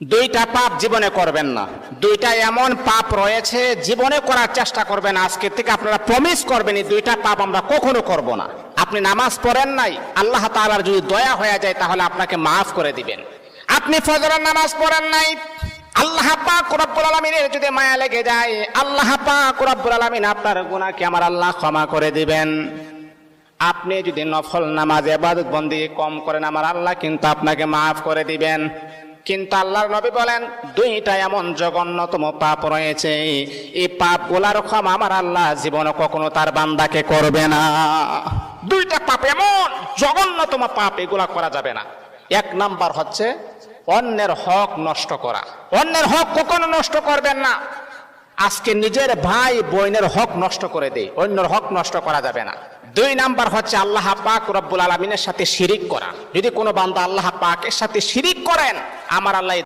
দুইটা পাপ জীবনে করবেন না। দুইটা এমন পাপ রয়েছে জীবনে করার চেষ্টা করবেন, আজকে থেকে আপনারা প্রমিস করবেন এই দুইটা পাপ আমরা কখনো করব না। আপনি নামাজ পড়েন নাই, আল্লাহ তাআলার যদি দয়া হয়ে যায় তাহলে আপনাকে মাফ করে দিবেন। আপনি ফজরের নামাজ পড়েন নাই, আল্লাহ পাক রব্বুল আলামিনের যদি মায়া লেগে যায়, আল্লাহ পাক রব্বুল আলামিন আপনার গুনাহকে আমার আল্লাহ ক্ষমা করে দিবেন। আপনি যদি নফল নামাজ ইবাদত বন্দেগী কম করেন, আমার আল্লাহ কিন্তু আপনাকে মাফ করে দিবেন। কিন্তু আল্লাহর নবী বলেন দুইটা এমন জঘন্যতম পাপ রয়েছে, এই পাপগুলার ক্ষমা আমার আল্লাহ জীবনে কখনো তার বান্দাকে করবে না। দুইটা পাপ এমন জঘন্যতম পাপ, এগুলা করা যাবে না। এক নাম্বার হচ্ছে অন্যের হক নষ্ট করা। অন্যের হক কখনো নষ্ট করবেন না। আজকে নিজের ভাই বোনের হক নষ্ট করে দেয়, অন্যের হক নষ্ট করা যাবে না। দুই নাম্বার হচ্ছে আল্লাহ পাক রব্বুল আলামিনের সাথে শিরিক করা। যদি কোনো বান্দা আল্লাহ পাকের সাথে শিরিক করেন, আমার আল্লাহ